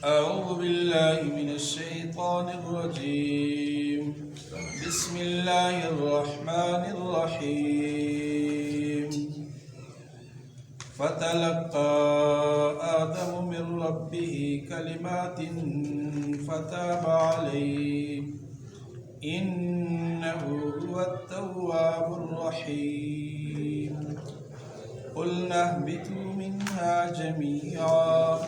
أعوذ بالله من الشيطان الرجيم. بسم الله الرحمن الرحيم. فتلقى آدم من ربه كلمات فتاب عليه إنه هو التواب الرحيم. قلنا اهبطوا منها جميعا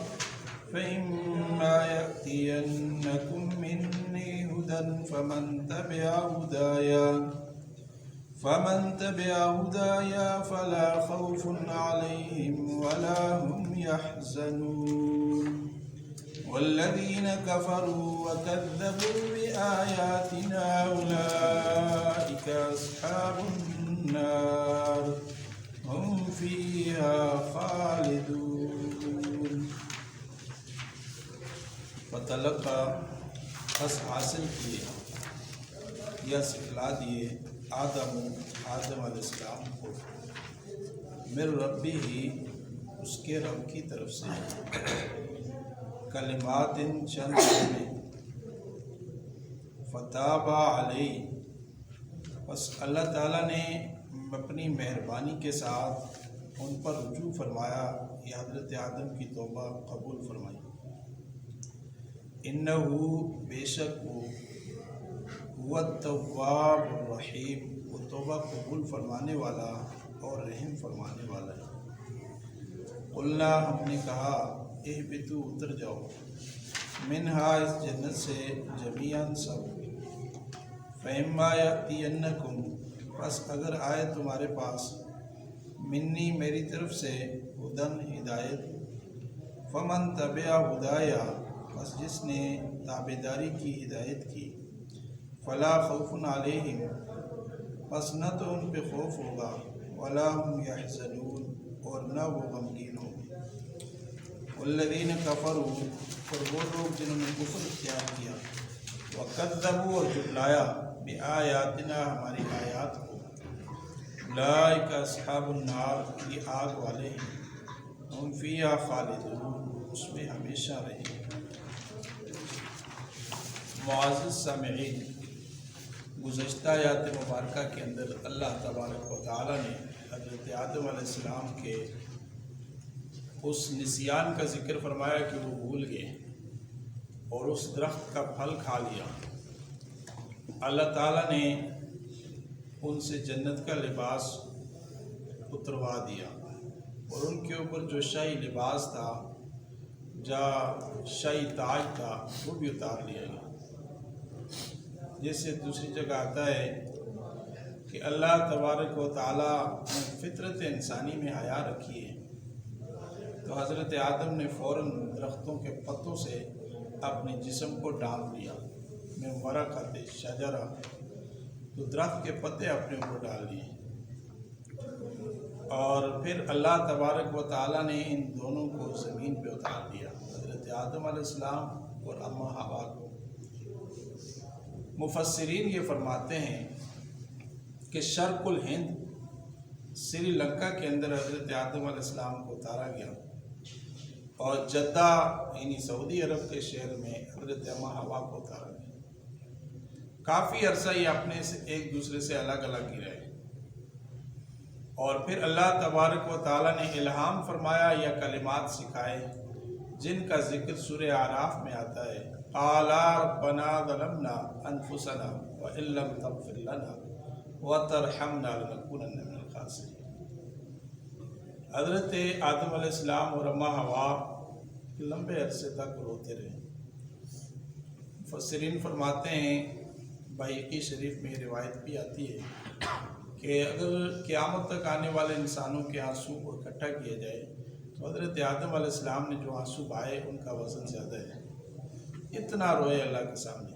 فإما يأتينكم مني هدى فمن تبع هدايا فلا خوف عليهم ولا هم يحزنون. والذين كفروا وكذبوا بآياتنا أولئك أصحاب النار هم فيها خالدون. فتلقى پس حاصل کیے یا سکھلا دیے آدم علیہ السلام کو من ربی ہی اس کے رب کی طرف سے کلمات چند میں فتاب علیہ پس اللہ تعالیٰ نے اپنی مہربانی کے ساتھ ان پر رجوع فرمایا یا حضرت آدم کی توبہ قبول فرمائی. انہو بے شک وہ هو التواب الرحیم وہ توبہ قبول فرمانے والا اور رحم فرمانے والا ہے. قلنا ہم نے کہا اہبطوا اتر جاؤ منہا اس جنت سے جمیعاً سب. فإما یأتینکم پس اگر آئے تمہارے پاس منی میری طرف سے ہدن ہدایت فمن تبع ہدایا بس جس نے تابعداری کی ہدایت کی فلا خوف علیہم بس نہ تو ان پہ خوف ہوگا ولا هم یحزنون اور نہ وہ غمگین ہوں گے. والذین کفروا اور وہ لوگ جنہوں نے کفر اختیار کیا وکذبوا اور جھٹلایا بآیاتنا ہماری آیات کو اولئک اصحاب النار یہ آگ والے ہیں ہم فیہا خالدون اس میں ہمیشہ رہیں. معزز سامعین، گزشتہ آیات مبارکہ کے اندر اللہ تبارک و تعالیٰ نے حضرت آدم علیہ السلام کے اس نسیان کا ذکر فرمایا کہ وہ بھول گئے اور اس درخت کا پھل کھا لیا. اللہ تعالیٰ نے ان سے جنت کا لباس اتروا دیا اور ان کے اوپر جو شاہی لباس تھا جو شاہی تاج تھا وہ بھی اتار لیا گیا. جیسے دوسری جگہ آتا ہے کہ اللہ تبارک و تعالیٰ نے فطرت انسانی میں حیا رکھی ہے تو حضرت آدم نے فوراً درختوں کے پتوں سے اپنے جسم کو ڈھانپ لیا. میں ورقۃ شجرہ تو درخت کے پتے اپنے اوپر ڈال لیے اور پھر اللہ تبارک و تعالیٰ نے ان دونوں کو زمین پہ اتار دیا حضرت آدم علیہ السلام اور اماں حوا کو. مفسرین یہ فرماتے ہیں کہ شرق الہند سری لنکا کے اندر حضرت آدم علیہ السلام کو اتارا گیا اور جدہ یعنی سعودی عرب کے شہر میں حضرت اماں حوا کو اتارا گیا. کافی عرصہ یہ اپنے سے ایک دوسرے سے الگ الگ ہی رہے اور پھر اللہ تبارک و تعالیٰ نے الہام فرمایا یا کلمات سکھائے جن کا ذکر سورہ اعراف میں آتا ہے. قالا ربنا ظلمنا انفسنا وان لم تغفر لنا وترحمنا لنكونن من الخاسرین. حضرت آدم علیہ السلام اور اماں حوا لمبے عرصے تک روتے رہے. مفسرین فرماتے ہیں بحقی شریف میں روایت بھی آتی ہے کہ اگر قیامت تک آنے والے انسانوں کے آنسو کو اکٹھا کیا جائے تو حضرت آدم علیہ السلام نے جو آنسو بہائے ان کا وزن زیادہ ہے. اتنا روئے اللہ کے سامنے.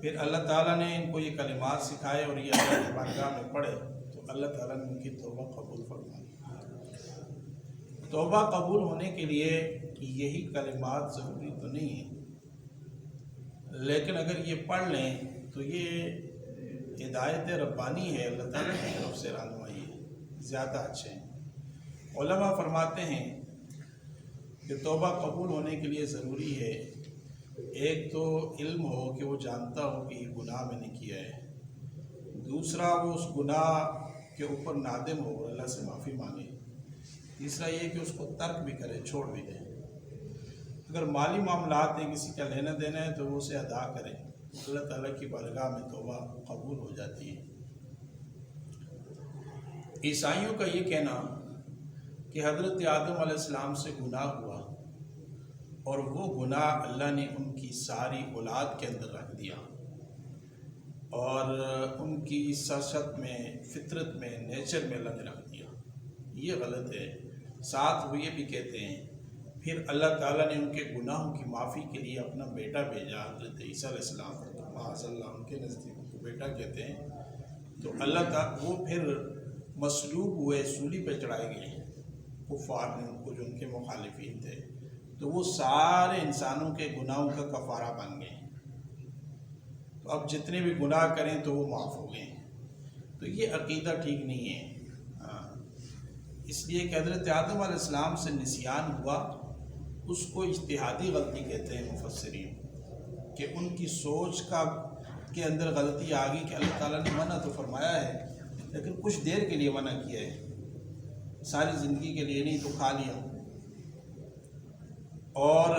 پھر اللہ تعالیٰ نے ان کو یہ کلمات سکھائے اور یہ اللہ کی بارگاہ میں پڑھے تو اللہ تعالیٰ نے ان کی توبہ قبول فرمائی. توبہ قبول ہونے کے لیے یہی کلمات ضروری تو نہیں ہیں لیکن اگر یہ پڑھ لیں تو یہ ہدایت ربانی ہے، اللہ تعالیٰ کی طرف سے رہنمائی ہے، زیادہ اچھے ہیں. علماء فرماتے ہیں کہ توبہ قبول ہونے کے لیے ضروری ہے ایک تو علم ہو کہ وہ جانتا ہو کہ یہ گناہ میں نے کیا ہے، دوسرا وہ اس گناہ کے اوپر نادم ہو، اللہ سے معافی مانگے، تیسرا یہ کہ اس کو ترک بھی کرے، چھوڑ بھی دے۔ اگر مالی معاملات ہیں، کسی کا لینا دینا ہے تو وہ اسے ادا کرے، اللہ تعالیٰ کی بارگاہ میں توبہ قبول ہو جاتی ہے۔ عیسائیوں کا یہ کہنا کہ حضرت آدم علیہ السلام سے گناہ ہوا اور وہ گناہ اللہ نے ان کی ساری اولاد کے اندر رکھ دیا اور ان کی سرشت میں، فطرت میں، نیچر میں اللہ نے رکھ دیا، یہ غلط ہے۔ ساتھ وہ یہ بھی کہتے ہیں پھر اللہ تعالیٰ نے ان کے گناہوں کی معافی کے لیے اپنا بیٹا بھیجا، حضرت عیسیٰ علیہ السلام، معاذ اللہ ان کے نزدیک ان کو بیٹا کہتے ہیں، تو اللہ تعالیٰ وہ پھر مصلوب ہوئے، سولی پہ چڑھائے گئے کفار نے ان کو، جو ان کے مخالفین تھے، تو وہ سارے انسانوں کے گناہوں کا کفارہ بن گئے، تو اب جتنے بھی گناہ کریں تو وہ معاف ہو گئے۔ تو یہ عقیدہ ٹھیک نہیں ہے، اس لیے کہ حضرت آدم علیہ السلام سے نسیان ہوا، اس کو اجتہادی غلطی کہتے ہیں مفسرین، کہ ان کی سوچ کے اندر غلطی آ گئی کہ اللہ تعالیٰ نے منع تو فرمایا ہے لیکن کچھ دیر کے لیے منع کیا ہے، ساری زندگی کے لیے نہیں، تو کھا لیا۔ اور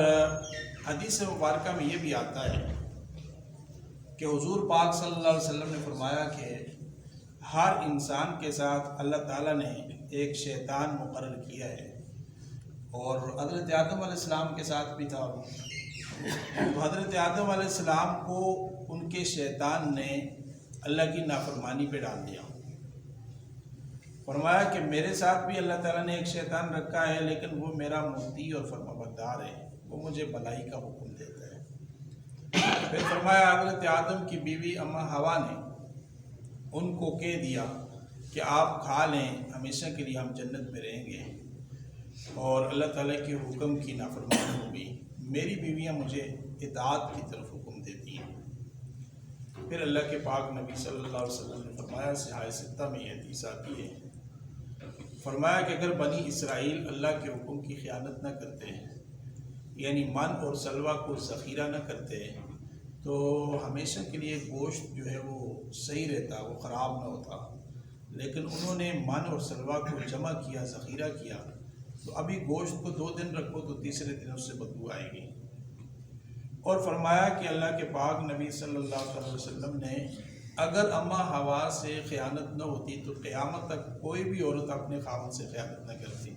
حدیث مبارکہ میں یہ بھی آتا ہے کہ حضور پاک صلی اللہ علیہ وسلم نے فرمایا کہ ہر انسان کے ساتھ اللہ تعالیٰ نے ایک شیطان مقرر کیا ہے، اور حضرت آدم علیہ السلام کے ساتھ بھی تھا، تو حضرت آدم علیہ السلام کو ان کے شیطان نے اللہ کی نافرمانی پہ ڈال دیا۔ فرمایا کہ میرے ساتھ بھی اللہ تعالیٰ نے ایک شیطان رکھا ہے لیکن وہ میرا مطیع اور فرمانبردار ہے، وہ مجھے بھلائی کا حکم دیتا ہے۔ پھر فرمایا حضرت آدم کی بیوی اماں حوا نے ان کو کہہ دیا کہ آپ کھا لیں، ہمیشہ کے لیے ہم جنت میں رہیں گے، اور اللہ تعالیٰ کے حکم کی نافرمانی ہوگی، میری بیویاں مجھے اطاعت کی طرف حکم دیتی ہیں۔ پھر اللہ کے پاک نبی صلی اللہ علیہ وسلم نے فرمایا، صحیح ستہ میں یہ حدیث آتی ہے، فرمایا کہ اگر بنی اسرائیل اللہ کے حکم کی خیانت نہ کرتے، یعنی من اور سلوہ کو ذخیرہ نہ کرتے، تو ہمیشہ کے لیے گوشت جو ہے وہ صحیح رہتا، وہ خراب نہ ہوتا، لیکن انہوں نے من اور سلوہ کو جمع کیا، ذخیرہ کیا، تو ابھی گوشت کو 2 دن رکھو تو تیسرے دن اس سے بدبو آئے گی۔ اور فرمایا کہ اللہ کے پاک نبی صلی اللہ علیہ وسلم نے اگر اماں حوا سے خیانت نہ ہوتی تو قیامت تک کوئی بھی عورت اپنے خاوند سے خیانت نہ کرتی۔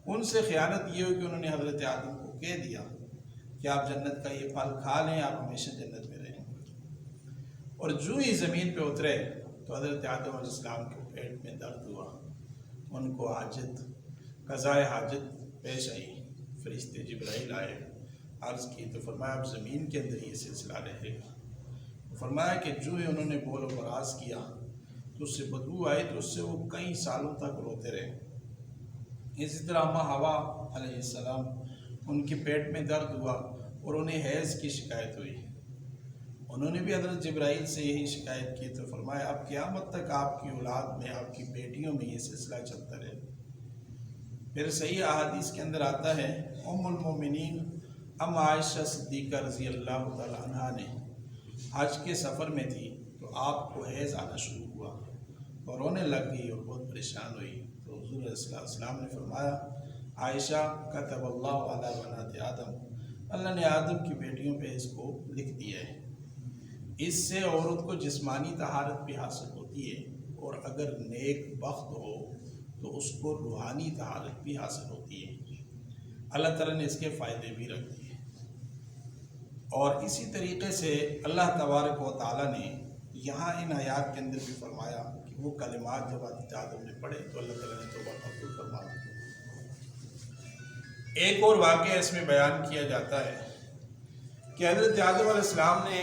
ان سے خیانت یہ ہوئی کہ انہوں نے حضرت آدم کو کہہ دیا کہ آپ جنت کا یہ پھل کھا لیں، آپ ہمیشہ جنت میں رہیں، اور جو ہی زمین پہ اترے تو حضرت آدم علیہ السلام کے پیٹ میں درد ہوا، ان کو حاجت، قضائے حاجت پیش آئی، فرشتے جبرائیل آئے، عرض کی تو فرمایا اب زمین کے اندر یہ سلسلہ رہے گا۔ فرمایا کہ جو ہی انہوں نے بول و براز کیا تو اس سے بدبو آئی، تو اس سے وہ کئی سالوں تک روتے رہے۔ اسی طرح اماں حوا علیہ السلام، ان کے پیٹ میں درد ہوا اور انہیں حیض کی شکایت ہوئی، انہوں نے بھی حضرت جبرائیل سے یہی شکایت کی، تو فرمایا اب قیامت تک آپ کی اولاد میں، آپ کی بیٹیوں میں یہ سلسلہ چلتا رہے۔ پھر صحیح احادیث کے اندر آتا ہے، ام المومنین ام عائشہ صدیقہ رضی اللہ تعالیٰ عنہ نے حج کے سفر میں تھی تو آپ کو حیض آنا شروع ہوا اور رونے لگ گئی اور بہت پریشان ہوئی، تو حضور صلی اللہ علیہ وسلم نے فرمایا، عائشہ کتب اللہ علی بنات آدم، اللہ نے آدم کی بیٹیوں پہ اس کو لکھ دیا ہے، اس سے عورت کو جسمانی طہارت بھی حاصل ہوتی ہے، اور اگر نیک بخت ہو تو اس کو روحانی طہارت بھی حاصل ہوتی ہے، اللہ تعالیٰ نے اس کے فائدے بھی رکھ دیے۔ اور اسی طریقے سے اللہ تبارک و تعالیٰ نے یہاں ان آیات کے اندر بھی فرمایا کہ وہ کلمات جب حضرت آدم نے پڑھے تو اللہ تعالیٰ نے توبہ قبول فرما دی۔ ایک اور واقعہ اس میں بیان کیا جاتا ہے کہ حضرت آدم علیہ السلام نے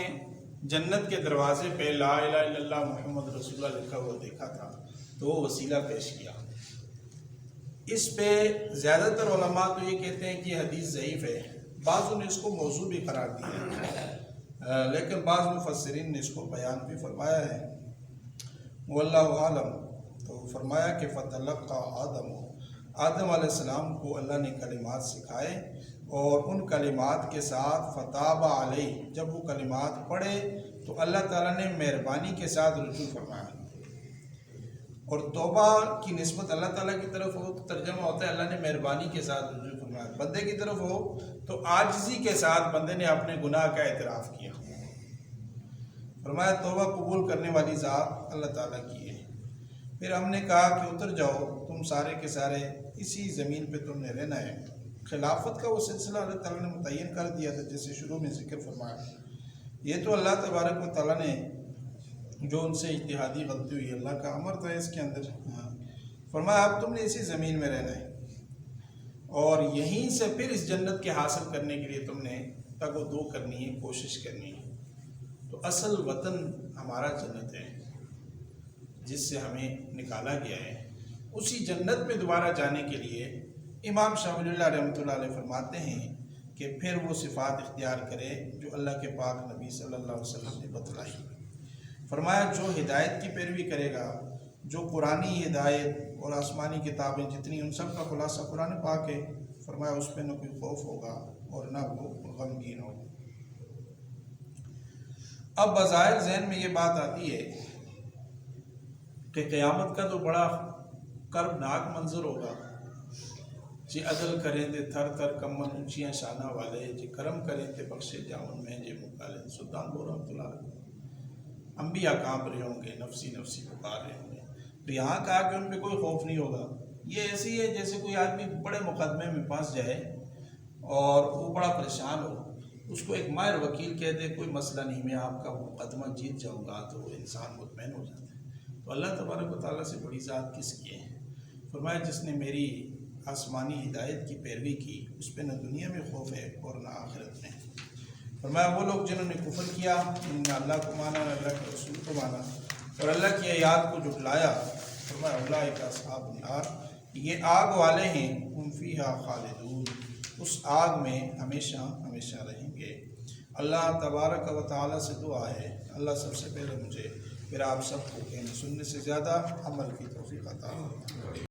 جنت کے دروازے پہ لا الہ الا اللہ محمد رسول اللہ لکھا ہوا دیکھا تھا، تو وہ وسیلہ پیش کیا۔ اس پہ زیادہ تر علماء تو یہ کہتے ہیں کہ یہ حدیث ضعیف ہے، بعضوں نے اس کو موضوع بھی قرار دیا ہے، لیکن بعض مفسرین نے اس کو بیان بھی فرمایا ہے، واللہ عالم۔ تو فرمایا کہ فتلقى آدم علیہ السلام کو اللہ نے کلمات سکھائے اور ان کلمات کے ساتھ فتاب علیہ، جب وہ کلمات پڑھے تو اللہ تعالیٰ نے مہربانی کے ساتھ رجوع فرمایا۔ اور توبہ کی نسبت اللہ تعالیٰ کی طرف ہو تو ترجمہ ہوتا ہے اللہ نے مہربانی کے ساتھ رجوع فرمایا، بندے کی طرف ہو تو عاجزی کے ساتھ بندے نے اپنے گناہ کا اعتراف کیا۔ فرمایا توبہ قبول کرنے والی ذات اللہ تعالیٰ کی ہے۔ پھر ہم نے کہا کہ اتر جاؤ تم سارے کے سارے، اسی زمین پہ تم نے رہنا ہے۔ خلافت کا وہ سلسلہ اللہ تعالیٰ نے متعین کر دیا تھا، جیسے شروع میں ذکر فرمایا۔ یہ تو اللہ تبارک و تعالیٰ نے جو ان سے اجتہادی غلطی ہوئی، اللہ کا امر تھا اس کے اندر، فرمایا اب تم نے اسی زمین میں رہنا ہے اور یہیں سے پھر اس جنت کے حاصل کرنے کے لیے تم نے تگ و دو کرنی ہے، کوشش کرنی ہے۔ تو اصل وطن ہمارا جنت ہے جس سے ہمیں نکالا گیا ہے۔ اسی جنت میں دوبارہ جانے کے لیے امام شاہ ولی اللہ رحمۃ اللہ علیہ فرماتے ہیں کہ پھر وہ صفات اختیار کرے جو اللہ کے پاک نبی صلی اللہ علیہ وسلم نے بتلائی۔ فرمایا جو ہدایت کی پیروی کرے گا، جو قرآنی ہدایت اور آسمانی کتابیں جتنی ان سب کا خلاصہ قرآن پاک ہے، فرمایا اس پہ نہ کوئی خوف ہوگا اور نہ وہ غمگین ہوگا۔ اب بظاہر ذہن میں یہ بات آتی ہے کہ قیامت کا تو بڑا کربناک منظر ہوگا، جی عدل کریں تے تھر تھر کمن اونچیاں شانہ والے، جی کرم کریں تے بخشے جاون میں جے مکالے۔ سلطان بول رحمۃ اللہ علیہ انبیاء کانپ رہے ہوں گے، نفسی نفسی پکار رہے ہوں گے، تو یہاں کہا کہ ان پہ کوئی خوف نہیں ہوگا۔ یہ ایسی ہے جیسے کوئی آدمی بڑے مقدمے میں پھنس جائے اور وہ بڑا پریشان ہو، اس کو ایک ماہر وکیل کہہ دے کوئی مسئلہ نہیں، میں آپ کا مقدمہ جیت جاؤں گا، تو وہ انسان مطمئن ہو جاتا ہے۔ تو اللہ تبارک و تعالیٰ سے بڑی ذات کس کی ہے؟ فرمایا جس نے میری آسمانی ہدایت کی پیروی کی اس پہ نہ دنیا میں خوف ہے اور نہ آخرت میں۔ فرمایا وہ لوگ جنہوں نے کفر کیا، انہوں نے اللہ کو مانا، اللہ کے رسول کو مانا اور اللہ کی آیات کو جھٹلایا، فرمایا اولئک اصحاب النار، یہ آگ والے ہیں، ہم فیہا خالدون، اس آگ میں ہمیشہ ہمیشہ رہیں گے۔ اللہ تبارک و تعالیٰ سے دعا ہے اللہ سب سے پہلے مجھے پھر آپ سب کو کہنے سننے سے زیادہ عمل کی توفیق عطا فرمائے۔